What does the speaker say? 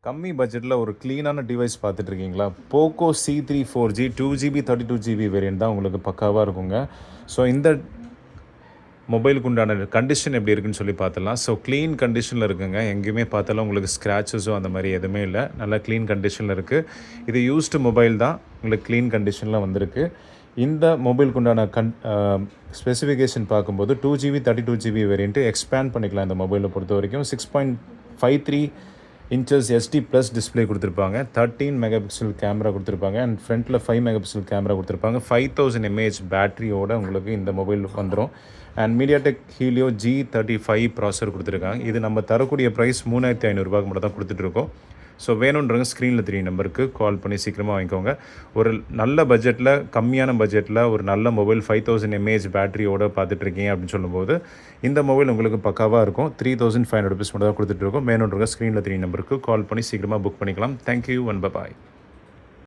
கம்மி பட்ஜெட்டில் ஒரு க்ளீனான டிவைஸ் பார்த்துட்ருக்கீங்களா? Poco C3 4G 2GB 32GB variant தான் உங்களுக்கு பக்காவாக இருக்குங்க. ஸோ இந்த மொபைலுக்கு உண்டான கண்டிஷன் எப்படி இருக்குன்னு சொல்லி பார்த்துடலாம். ஸோ க்ளீன் கண்டிஷனில் இருக்குங்க. எங்கேயுமே பார்த்தாலும் உங்களுக்கு ஸ்க்ராச்சஸோ அந்த மாதிரி எதுவுமே இல்லை. நல்லா க்ளீன் கண்டிஷனில் இருக்குது. இது யூஸ்டு மொபைல் தான், உங்களுக்கு க்ளீன் கண்டிஷனில் வந்திருக்கு. இந்த மொபைலுக்கு உண்டான ஸ்பெசிஃபிகேஷன் பார்க்கும்போது 2GB 32GB வேரியன்ட்டு எக்ஸ்பேண்ட் பண்ணிக்கலாம். இந்த மொபைலை பொறுத்த வரைக்கும் 6.53 இன்ச்சஸ் SD ப்ளஸ் டிஸ்பிளே கொடுத்துருப்பாங்க. 13 மெகா பிக்சல் கேமரா கொடுத்துருப்பாங்க. அண்ட் ஃப்ரண்ட்டில் 5 மெகா பிக்சல் கேமரா கொடுத்துருப்பாங்க. 5000 mAh பேட்டரியோட உங்களுக்கு இந்த மொபைல் வந்துடும். அண்ட் மீடியாடெக் ஹீலியோ G35 ப்ராசர் கொடுத்துருக்காங்க. இது நம்ம தரக்கூடிய ப்ரைஸ் 3500 மட்டும் தான் கொடுத்துட்ருக்கோம். ஸோ வேணுன்றவங்க ஸ்க்ரீனில் 3 நம்பருக்கு கால் பண்ணி சீக்கிரமாக வாங்கிக்கோங்க. ஒரு நல்ல பட்ஜெட்டில், கம்மியான பட்ஜெட்டில் ஒரு நல்ல மொபைல் 5000 mAh பேட்டரியோடு பார்த்துட்ருக்கீங்க அப்படின்னு சொல்லும்போது இந்த மொபைல் உங்களுக்கு பக்காவாக இருக்கும். 3500 rupees மட்டும் தான் கொடுத்துட்ருக்கோம். வேணுன்றவங்க ஸ்க்ரீனில் 3 நம்பருக்கு கால் பண்ணி சீக்கிரமாக புக் பண்ணிக்கலாம். Thank you and by.